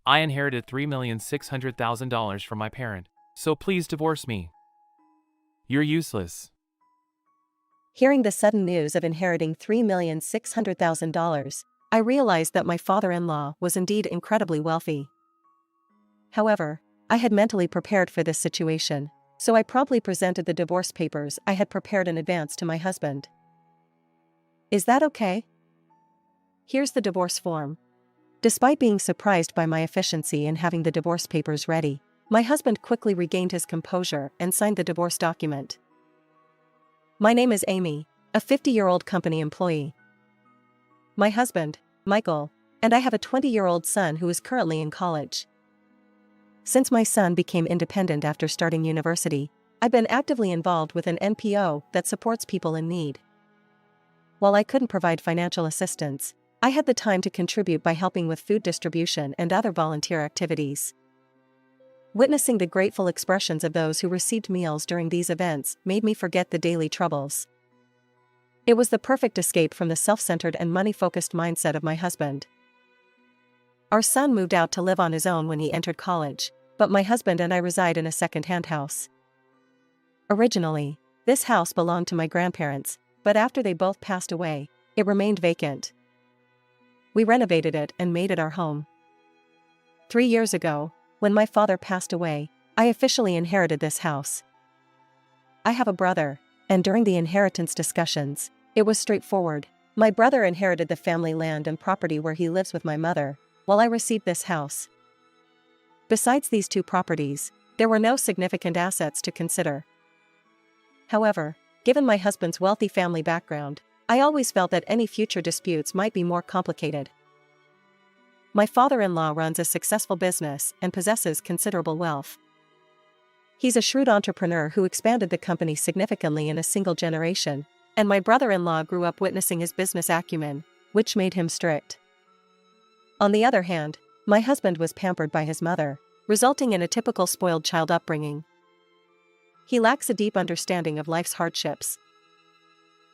I inherited $3,600,000 from my parent, so please divorce me. You're useless. Hearing the sudden news of inheriting $3,600,000, I realized that my father-in-law was indeed incredibly wealthy. However, I had mentally prepared for this situation, so I promptly presented the divorce papers I had prepared in advance to my husband. Is that okay? Here's the divorce form. Despite being surprised by my efficiency in having the divorce papers ready, my husband quickly regained his composure and signed the divorce document. My name is Amy, a 50-year-old company employee. My husband, Michael, and I have a 20-year-old son who is currently in college. Since my son became independent after starting university, I've been actively involved with an NPO that supports people in need. While I couldn't provide financial assistance, I had the time to contribute by helping with food distribution and other volunteer activities. Witnessing the grateful expressions of those who received meals during these events made me forget the daily troubles. It was the perfect escape from the self-centered and money-focused mindset of my husband. Our son moved out to live on his own when he entered college, but my husband and I reside in a second-hand house. Originally, this house belonged to my grandparents, but after they both passed away, it remained vacant. We renovated it and made it our home. 3 years ago, when my father passed away, I officially inherited this house. I have a brother, and during the inheritance discussions, it was straightforward. My brother inherited the family land and property where he lives with my mother, while I received this house. Besides these two properties, there were no significant assets to consider. However, given my husband's wealthy family background, I always felt that any future disputes might be more complicated. My father-in-law runs a successful business and possesses considerable wealth. He's a shrewd entrepreneur who expanded the company significantly in a single generation, and my brother-in-law grew up witnessing his business acumen, which made him strict. On the other hand, my husband was pampered by his mother, resulting in a typical spoiled child upbringing. He lacks a deep understanding of life's hardships.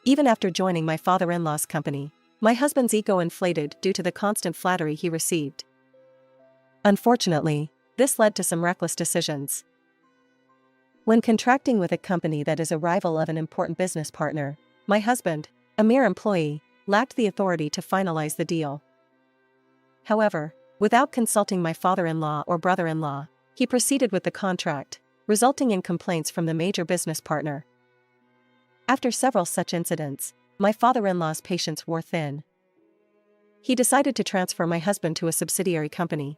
Even after joining my father-in-law's company, my husband's ego inflated due to the constant flattery he received. Unfortunately, this led to some reckless decisions. When contracting with a company that is a rival of an important business partner, my husband, a mere employee, lacked the authority to finalize the deal. However, without consulting my father-in-law or brother-in-law, he proceeded with the contract, resulting in complaints from the major business partner. After several such incidents, my father-in-law's patience wore thin. He decided to transfer my husband to a subsidiary company.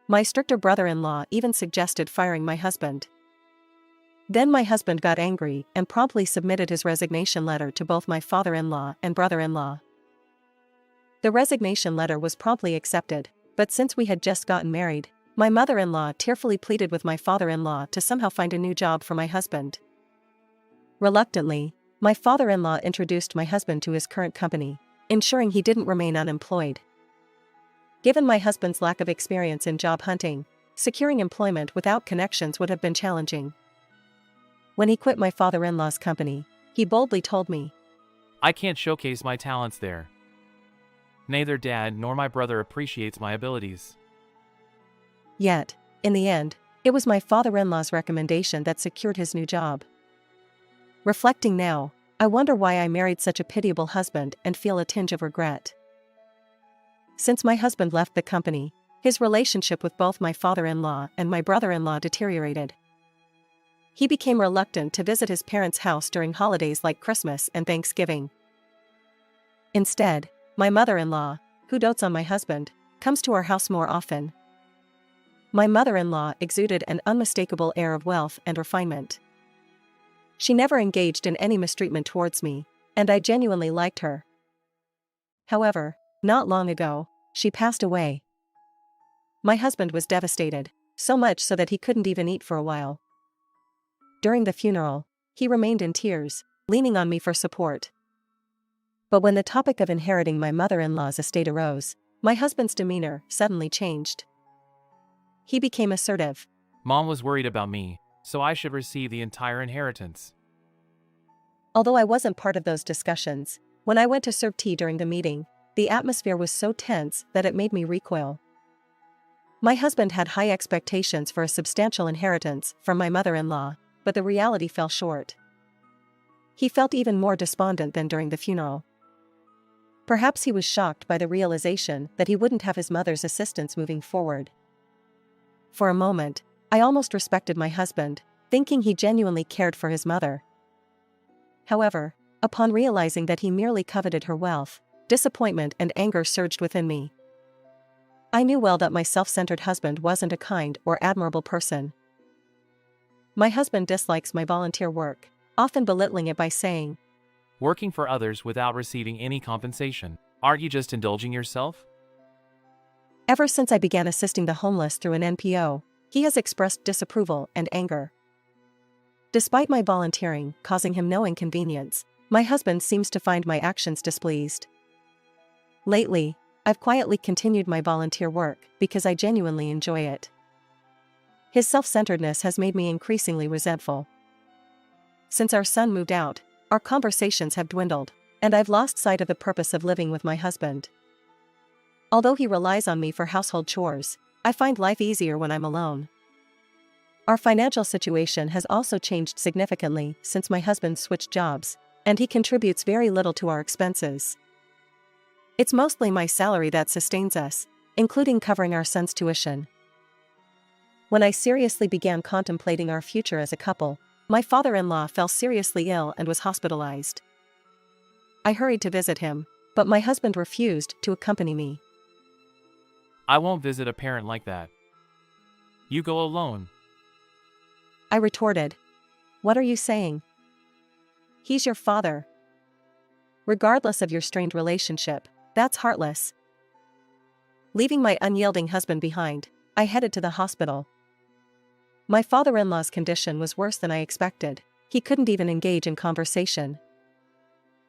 My stricter brother-in-law even suggested firing my husband. Then my husband got angry and promptly submitted his resignation letter to both my father-in-law and brother-in-law. The resignation letter was promptly accepted, but since we had just gotten married, my mother-in-law tearfully pleaded with my father-in-law to somehow find a new job for my husband. Reluctantly, my father-in-law introduced my husband to his current company, ensuring he didn't remain unemployed. Given my husband's lack of experience in job hunting, securing employment without connections would have been challenging. When he quit my father-in-law's company, he boldly told me, I can't showcase my talents there. Neither Dad nor my brother appreciates my abilities. Yet, in the end, it was my father-in-law's recommendation that secured his new job. Reflecting now, I wonder why I married such a pitiable husband and feel a tinge of regret. Since my husband left the company, his relationship with both my father-in-law and my brother-in-law deteriorated. He became reluctant to visit his parents' house during holidays like Christmas and Thanksgiving. Instead, my mother-in-law, who dotes on my husband, comes to our house more often. My mother-in-law exuded an unmistakable air of wealth and refinement. She never engaged in any mistreatment towards me, and I genuinely liked her. However, not long ago, she passed away. My husband was devastated, so much so that he couldn't even eat for a while. During the funeral, he remained in tears, leaning on me for support. But when the topic of inheriting my mother-in-law's estate arose, my husband's demeanor suddenly changed. He became assertive. Mom was worried about me, so I should receive the entire inheritance. Although I wasn't part of those discussions, when I went to serve tea during the meeting, the atmosphere was so tense that it made me recoil. My husband had high expectations for a substantial inheritance from my mother-in-law, but the reality fell short. He felt even more despondent than during the funeral. Perhaps he was shocked by the realization that he wouldn't have his mother's assistance moving forward. For a moment, I almost respected my husband, thinking he genuinely cared for his mother. However, upon realizing that he merely coveted her wealth, disappointment and anger surged within me. I knew well that my self-centered husband wasn't a kind or admirable person. My husband dislikes my volunteer work, often belittling it by saying, Working for others without receiving any compensation. Aren't you just indulging yourself? Ever since I began assisting the homeless through an NPO, he has expressed disapproval and anger. Despite my volunteering causing him no inconvenience, my husband seems to find my actions displeased. Lately, I've quietly continued my volunteer work because I genuinely enjoy it. His self-centeredness has made me increasingly resentful. Since our son moved out, our conversations have dwindled, and I've lost sight of the purpose of living with my husband. Although he relies on me for household chores, I find life easier when I'm alone. Our financial situation has also changed significantly since my husband switched jobs, and he contributes very little to our expenses. It's mostly my salary that sustains us, including covering our son's tuition. When I seriously began contemplating our future as a couple, my father-in-law fell seriously ill and was hospitalized. I hurried to visit him, but my husband refused to accompany me. I won't visit a parent like that. You go alone. I retorted. What are you saying? He's your father. Regardless of your strained relationship, that's heartless. Leaving my unyielding husband behind, I headed to the hospital. My father-in-law's condition was worse than I expected. He couldn't even engage in conversation.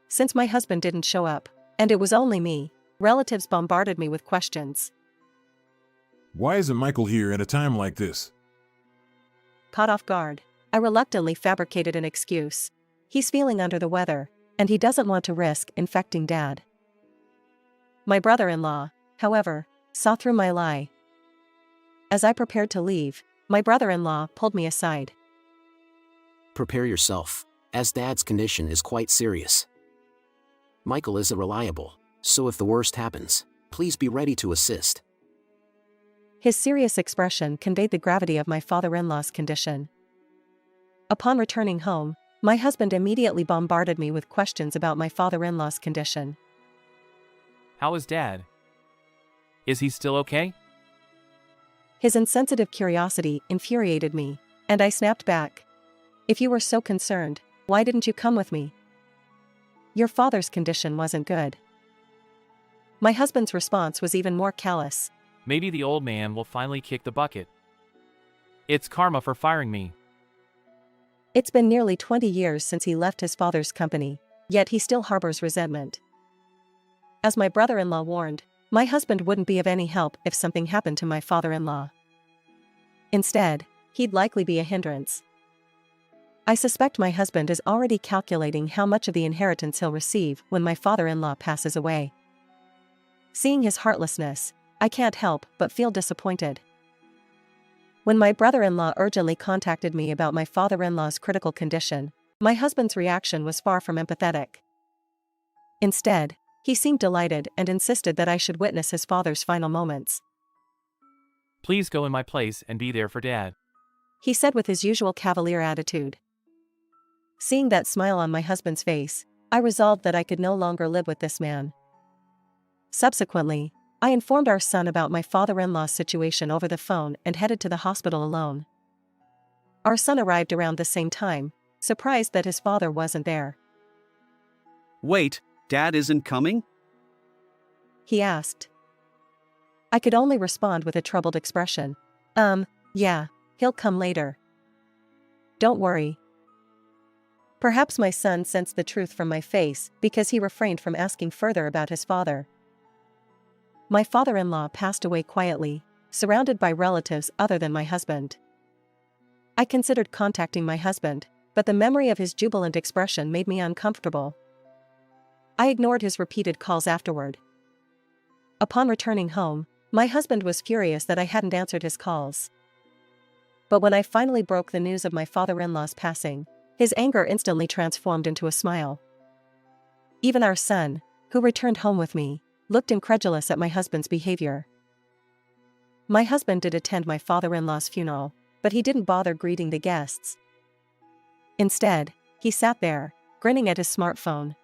Since my husband didn't show up, and it was only me, relatives bombarded me with questions. Why isn't Michael here at a time like this? Caught off guard, I reluctantly fabricated an excuse. He's feeling under the weather, and he doesn't want to risk infecting Dad. My brother-in-law, however, saw through my lie. As I prepared to leave, my brother-in-law pulled me aside. Prepare yourself, as Dad's condition is quite serious. Michael is reliable, so if the worst happens, please be ready to assist. His serious expression conveyed the gravity of my father-in-law's condition. Upon returning home, my husband immediately bombarded me with questions about my father-in-law's condition. How is Dad? Is he still okay? His insensitive curiosity infuriated me, and I snapped back. If you were so concerned, why didn't you come with me? Your father's condition wasn't good. My husband's response was even more callous. Maybe the old man will finally kick the bucket. It's karma for firing me. It's been nearly 20 years since he left his father's company, yet he still harbors resentment. As my brother-in-law warned, my husband wouldn't be of any help if something happened to my father-in-law. Instead, he'd likely be a hindrance. I suspect my husband is already calculating how much of the inheritance he'll receive when my father-in-law passes away. Seeing his heartlessness, I can't help but feel disappointed. When my brother-in-law urgently contacted me about my father-in-law's critical condition, my husband's reaction was far from empathetic. Instead, he seemed delighted and insisted that I should witness his father's final moments. Please go in my place and be there for Dad. He said with his usual cavalier attitude. Seeing that smile on my husband's face, I resolved that I could no longer live with this man. Subsequently, I informed our son about my father-in-law's situation over the phone and headed to the hospital alone. Our son arrived around the same time, surprised that his father wasn't there. Wait, Dad isn't coming? He asked. I could only respond with a troubled expression. Yeah, he'll come later. Don't worry. Perhaps my son sensed the truth from my face because he refrained from asking further about his father. My father-in-law passed away quietly, surrounded by relatives other than my husband. I considered contacting my husband, but the memory of his jubilant expression made me uncomfortable. I ignored his repeated calls afterward. Upon returning home, My husband was furious that I hadn't answered his calls. But when I finally broke the news of my father-in-law's passing, his anger instantly transformed into a smile. Even our son, who returned home with me, looked incredulous at my husband's behavior. My husband did attend my father-in-law's funeral, but he didn't bother greeting the guests. Instead, he sat there, grinning at his smartphone.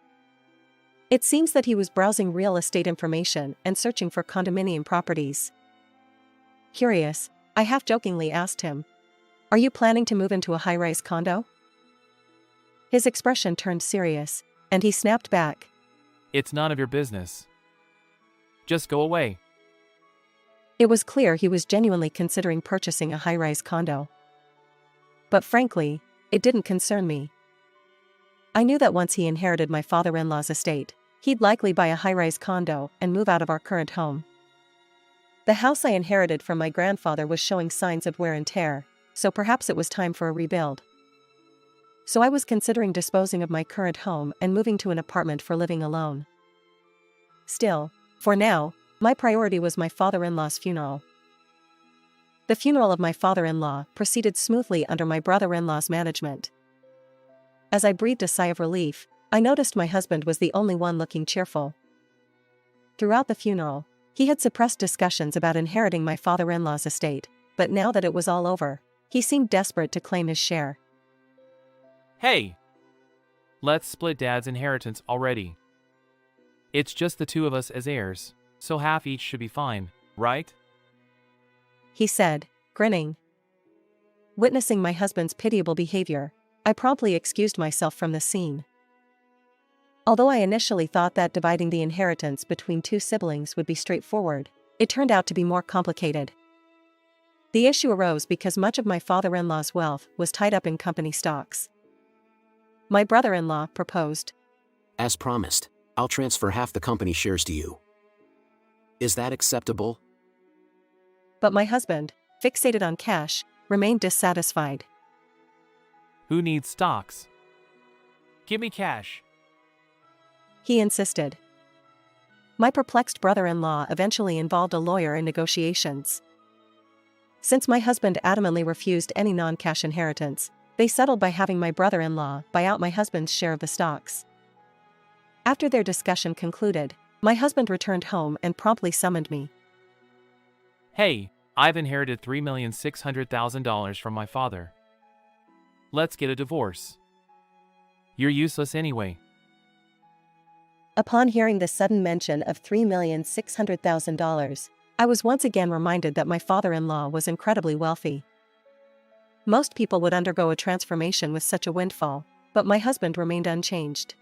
It seems that he was browsing real estate information and searching for condominium properties. Curious, I half-jokingly asked him, "Are you planning to move into a high-rise condo?" His expression turned serious, and he snapped back, It's none of your business. Just go away. It was clear he was genuinely considering purchasing a high-rise condo. But frankly, it didn't concern me. I knew that once he inherited my father-in-law's estate, he'd likely buy a high-rise condo and move out of our current home. The house I inherited from my grandfather was showing signs of wear and tear, so perhaps it was time for a rebuild. So I was considering disposing of my current home and moving to an apartment for living alone. Still, for now, my priority was my father-in-law's funeral. The funeral of my father-in-law proceeded smoothly under my brother-in-law's management. As I breathed a sigh of relief, I noticed my husband was the only one looking cheerful. Throughout the funeral, he had suppressed discussions about inheriting my father-in-law's estate, but now that it was all over, he seemed desperate to claim his share. Hey! Let's split Dad's inheritance already. It's just the two of us as heirs, so half each should be fine, right? He said, grinning. Witnessing my husband's pitiable behavior, I promptly excused myself from the scene. Although I initially thought that dividing the inheritance between two siblings would be straightforward, it turned out to be more complicated. The issue arose because much of my father-in-law's wealth was tied up in company stocks. My brother-in-law proposed, As promised, I'll transfer half the company shares to you. Is that acceptable? but my husband, fixated on cash, remained dissatisfied. Who needs stocks? Give me cash. He insisted. My perplexed brother-in-law eventually involved a lawyer in negotiations. Since my husband adamantly refused any non-cash inheritance, they settled by having my brother-in-law buy out my husband's share of the stocks. After their discussion concluded, my husband returned home and promptly summoned me. Hey, I've inherited $3,600,000 from my father. Let's get a divorce. You're useless anyway. Upon hearing the sudden mention of $3,600,000, I was once again reminded that my father-in-law was incredibly wealthy. Most people would undergo a transformation with such a windfall, but my husband remained unchanged.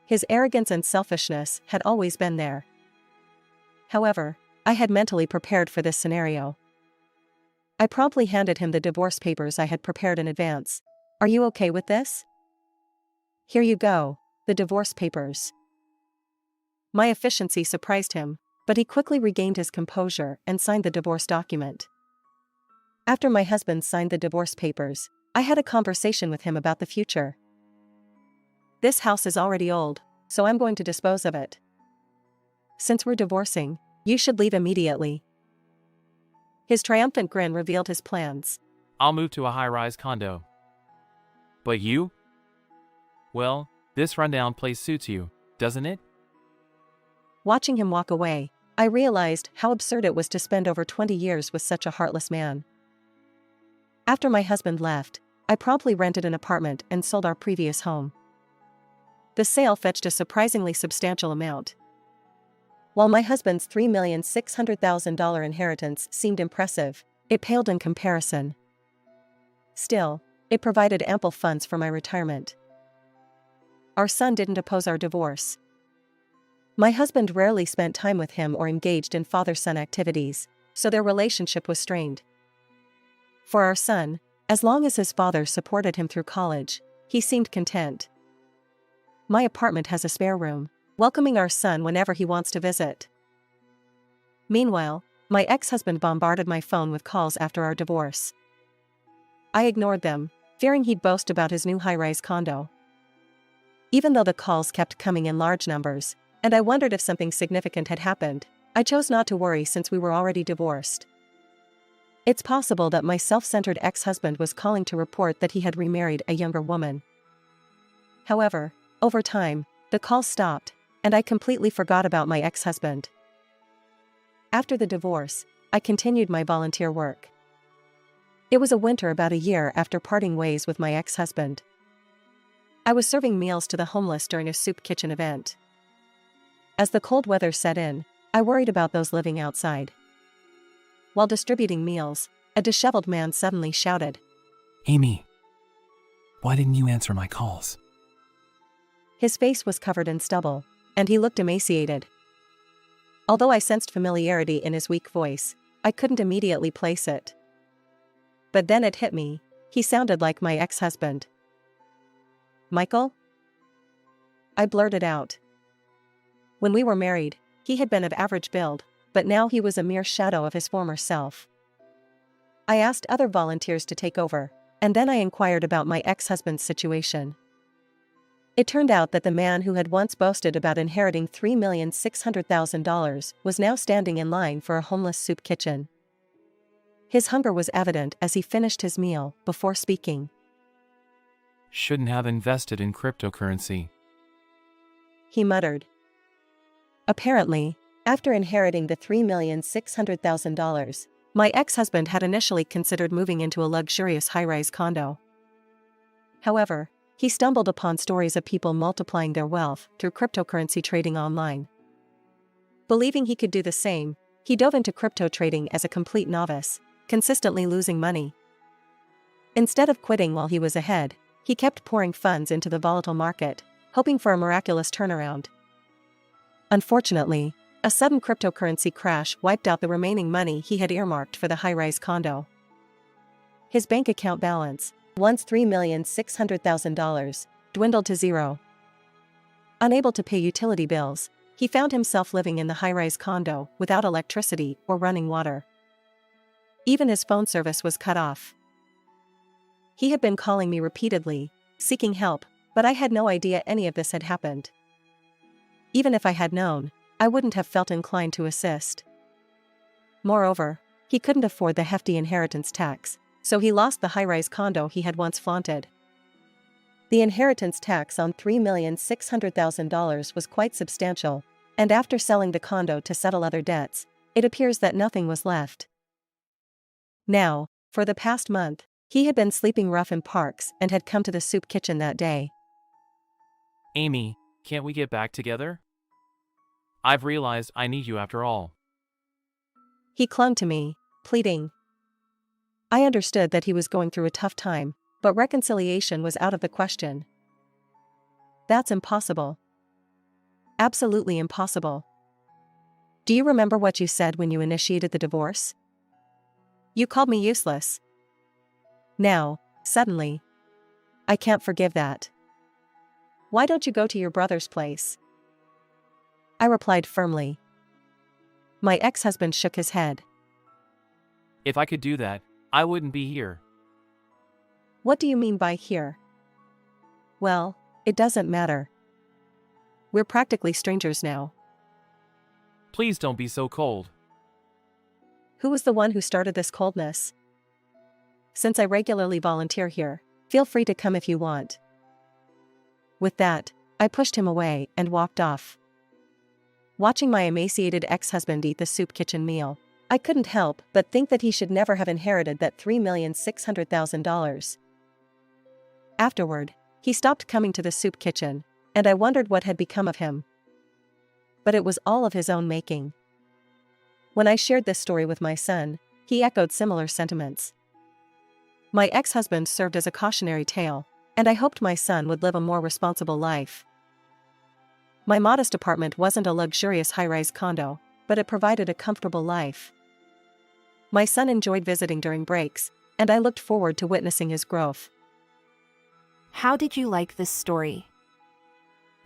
His arrogance and selfishness had always been there. However, I had mentally prepared for this scenario. I promptly handed him the divorce papers I had prepared in advance. "Are you okay with this?" "Here you go, the divorce papers." My efficiency surprised him, but he quickly regained his composure and signed the divorce document. After my husband signed the divorce papers, I had a conversation with him about the future. "This house is already old, so I'm going to dispose of it. Since we're divorcing, you should leave immediately." His triumphant grin revealed his plans. I'll move to a high-rise condo. But you? Well, this rundown place suits you, doesn't it? Watching him walk away, I realized how absurd it was to spend over 20 years with such a heartless man. After my husband left, I promptly rented an apartment and sold our previous home. The sale fetched a surprisingly substantial amount. While my husband's $3,600,000 inheritance seemed impressive, it paled in comparison. Still, it provided ample funds for my retirement. Our son didn't oppose our divorce. My husband rarely spent time with him or engaged in father-son activities, so their relationship was strained. For our son, as long as his father supported him through college, he seemed content. My apartment has a spare room, welcoming our son whenever he wants to visit. Meanwhile, my ex-husband bombarded my phone with calls after our divorce. I ignored them, fearing he'd boast about his new high-rise condo. Even though the calls kept coming in large numbers, and I wondered if something significant had happened, I chose not to worry since we were already divorced. It's possible that my self-centered ex-husband was calling to report that he had remarried a younger woman. However, over time, the calls stopped, and I completely forgot about my ex-husband. After the divorce, I continued my volunteer work. It was a winter about a year after parting ways with my ex-husband. I was serving meals to the homeless during a soup kitchen event. As the cold weather set in, I worried about those living outside. While distributing meals, a disheveled man suddenly shouted, Amy, why didn't you answer my calls? His face was covered in stubble, and he looked emaciated. Although I sensed familiarity in his weak voice, I couldn't immediately place it. But then it hit me, he sounded like my ex-husband. Michael? I blurted out. When we were married, he had been of average build, but now he was a mere shadow of his former self. I asked other volunteers to take over, and then I inquired about my ex-husband's situation. It turned out that the man who had once boasted about inheriting $3,600,000 was now standing in line for a homeless soup kitchen. His hunger was evident as he finished his meal before speaking. Shouldn't have invested in cryptocurrency. He muttered. Apparently, after inheriting the $3,600,000, my ex-husband had initially considered moving into a luxurious high-rise condo. However, he stumbled upon stories of people multiplying their wealth through cryptocurrency trading online. Believing he could do the same, he dove into crypto trading as a complete novice, consistently losing money. Instead of quitting while he was ahead, he kept pouring funds into the volatile market, hoping for a miraculous turnaround. Unfortunately, a sudden cryptocurrency crash wiped out the remaining money he had earmarked for the high-rise condo. His bank account balance, once $3,600,000, dwindled to zero. Unable to pay utility bills, he found himself living in the high-rise condo without electricity or running water. Even his phone service was cut off. He had been calling me repeatedly, seeking help, but I had no idea any of this had happened. Even if I had known, I wouldn't have felt inclined to assist. Moreover, he couldn't afford the hefty inheritance tax, so he lost the high-rise condo he had once flaunted. The inheritance tax on $3,600,000 was quite substantial, and after selling the condo to settle other debts, it appears that nothing was left. Now, for the past month, he had been sleeping rough in parks and had come to the soup kitchen that day. Amy, can't we get back together? I've realized I need you after all. He clung to me, pleading. I understood that he was going through a tough time, but reconciliation was out of the question. That's impossible. Absolutely impossible. Do you remember what you said when you initiated the divorce? You called me useless. Now, suddenly, I can't forgive that. Why don't you go to your brother's place? I replied firmly. My ex-husband shook his head. If I could do that, I wouldn't be here. What do you mean by here? Well, it doesn't matter. We're practically strangers now. Please don't be so cold. Who was the one who started this coldness? Since I regularly volunteer here, feel free to come if you want. With that, I pushed him away and walked off. Watching my emaciated ex-husband eat the soup kitchen meal, I couldn't help but think that he should never have inherited that $3,600,000. Afterward, he stopped coming to the soup kitchen, and I wondered what had become of him. But it was all of his own making. When I shared this story with my son, he echoed similar sentiments. My ex-husband served as a cautionary tale, and I hoped my son would live a more responsible life. My modest apartment wasn't a luxurious high-rise condo, but it provided a comfortable life. My son enjoyed visiting during breaks, and I looked forward to witnessing his growth. How did you like this story?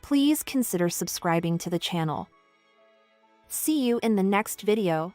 Please consider subscribing to the channel. See you in the next video.